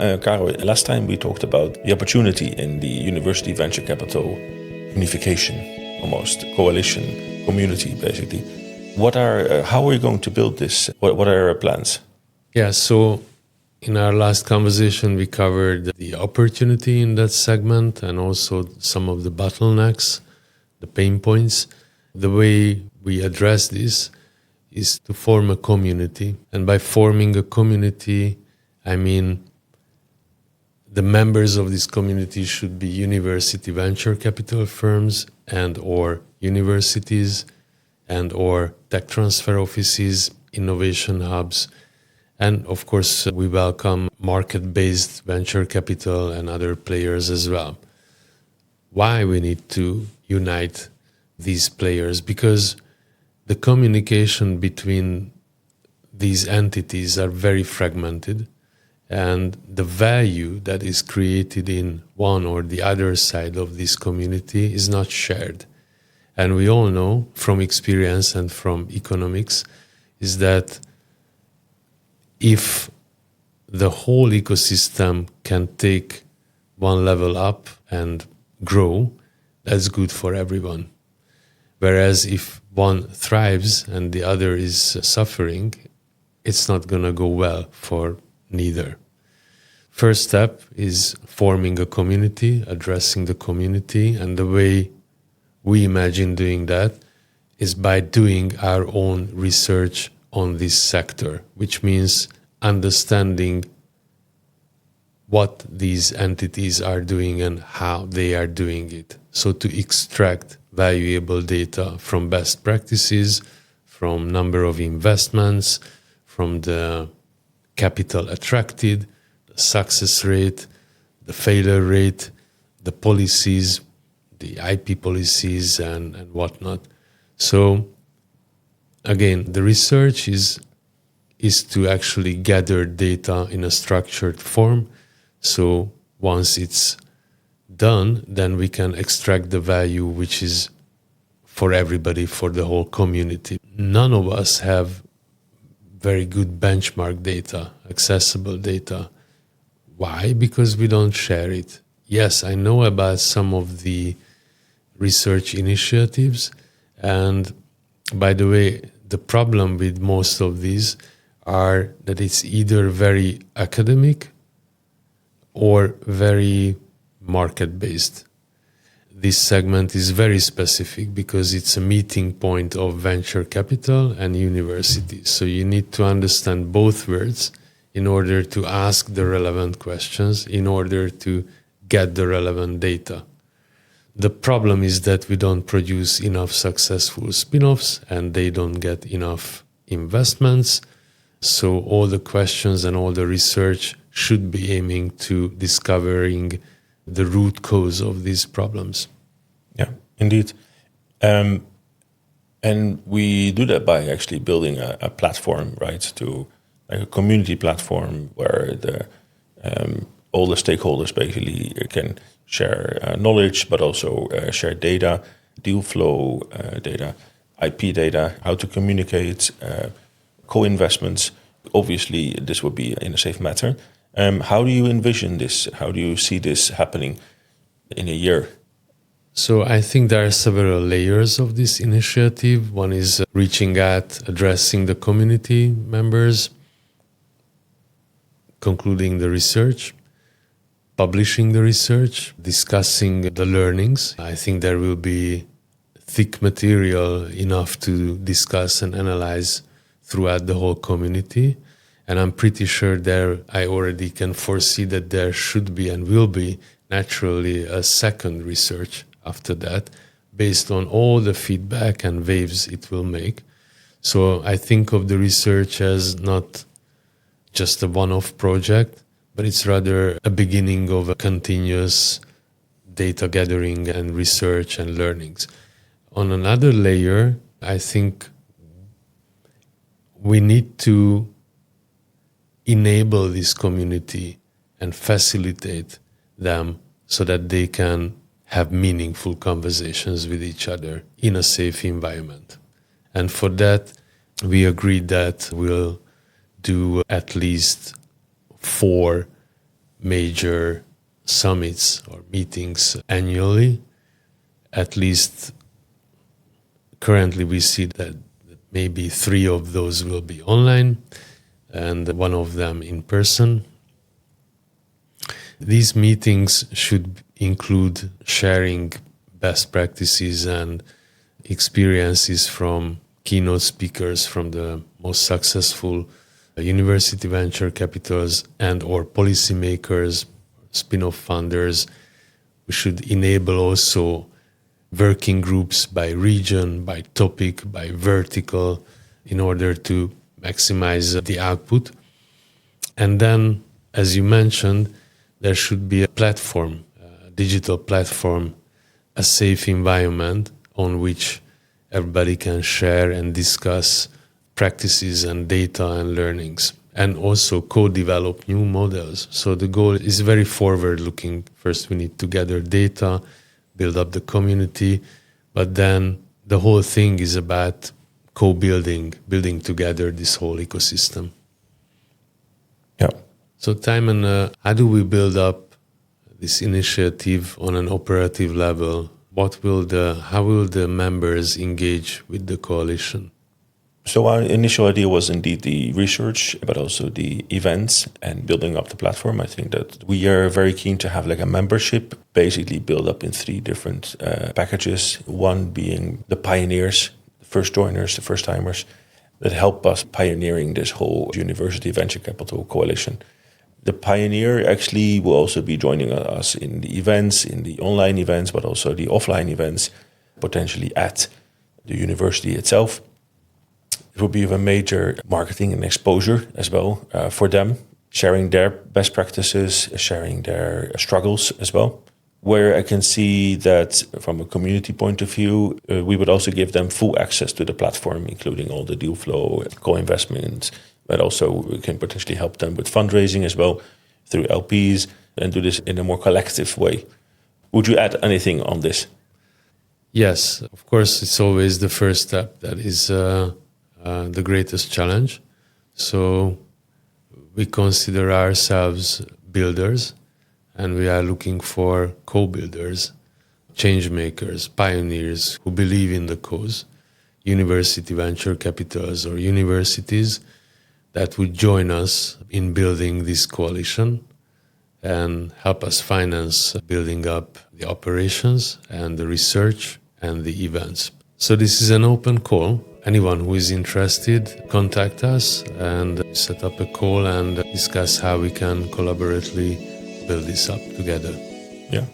Karoly, last time we talked about the opportunity in the university venture capital unification, almost coalition, community, basically. How are you going to build this? What are your plans? Yeah, so in our last conversation, we covered the opportunity in that segment and also some of the bottlenecks, the pain points. The way we address this is to form a community. And by forming a community, I mean the members of this community should be university venture capital firms and or universities and or tech transfer offices, innovation hubs. And of course, we welcome market-based venture capital and other players as well. Why we need to unite these players? Because the communication between these entities are very fragmented, and the value that is created in one or the other side of this community is not shared. And we all know from experience and from economics is that if the whole ecosystem can take one level up and grow, that's good for everyone. Whereas if one thrives and the other is suffering, it's not going to go well for neither. First step is forming a community, addressing the community, and the way we imagine doing that is by doing our own research on this sector, which means understanding what these entities are doing and how they are doing it. So to extract valuable data from best practices, from number of investments, from the capital attracted, the success rate, the failure rate, the policies, the IP policies and whatnot. So again, the research is to actually gather data in a structured form. So once it's done, then we can extract the value which is for everybody, for the whole community. None of us have very good benchmark data, accessible data. Why? Because we don't share it. Yes, I know about some of the research initiatives. And by the way, the problem with most of these are that it's either very academic or very market-based. This segment is very specific because it's a meeting point of venture capital and universities. So you need to understand both words in order to ask the relevant questions, in order to get the relevant data. The problem is that we don't produce enough successful spin-offs and they don't get enough investments. So all the questions and all the research should be aiming to discovering the root cause of these problems. Yeah, indeed. And we do that by actually building a platform, right? To like a community platform where all the stakeholders basically can share knowledge, but also share data, deal flow data, IP data, how to communicate, co-investments. Obviously, this would be in a safe manner. How do you envision this? How do you see this happening in a year? So I think there are several layers of this initiative. One is reaching out, addressing the community members, concluding the research, publishing the research, discussing the learnings. I think there will be thick material enough to discuss and analyze throughout the whole community. And I'm pretty sure I already can foresee that there should be and will be naturally a second research after that, based on all the feedback and waves it will make. So I think of the research as not just a one-off project, but it's rather a beginning of a continuous data gathering and research and learnings. On another layer, I think we need to enable this community and facilitate them so that they can have meaningful conversations with each other in a safe environment. And for that, we agreed that we'll do at least 4 major summits or meetings annually. At least currently we see that maybe 3 of those will be online and 1 of them in person. These meetings should include sharing best practices and experiences from keynote speakers from the most successful university venture capitals and or policymakers, spin-off funders. We should enable also working groups by region, by topic, by vertical, in order to maximize the output. And then, as you mentioned, there should be a platform, a digital platform, a safe environment on which everybody can share and discuss practices and data and learnings, and also co-develop new models. So the goal is very forward-looking. First, we need to gather data, build up the community, but then the whole thing is about co-building, building together this whole ecosystem. Yeah. So Thijmen, how do we build up this initiative on an operative level? How will the members engage with the coalition? So our initial idea was indeed the research, but also the events and building up the platform. I think that we are very keen to have like a membership, basically built up in 3 different packages. One being the pioneers, the first joiners, the first timers that help us pioneering this whole university venture capital coalition. The pioneer actually will also be joining us in the events, in the online events, but also the offline events, potentially at the university itself. It will be of a major marketing and exposure as well for them, sharing their best practices, sharing their struggles as well. Where I can see that from a community point of view, we would also give them full access to the platform, including all the deal flow, co-investments, but also we can potentially help them with fundraising as well through LPs and do this in a more collective way. Would you add anything on this? Yes, of course, it's always the first step that is the greatest challenge. So we consider ourselves builders, and we are looking for co-builders, change makers, pioneers who believe in the cause, university venture capitals or universities that would join us in building this coalition and help us finance building up the operations and the research and the events. So this is an open call. Anyone who is interested, contact us and set up a call and discuss how we can collaboratively build this up together. Yeah.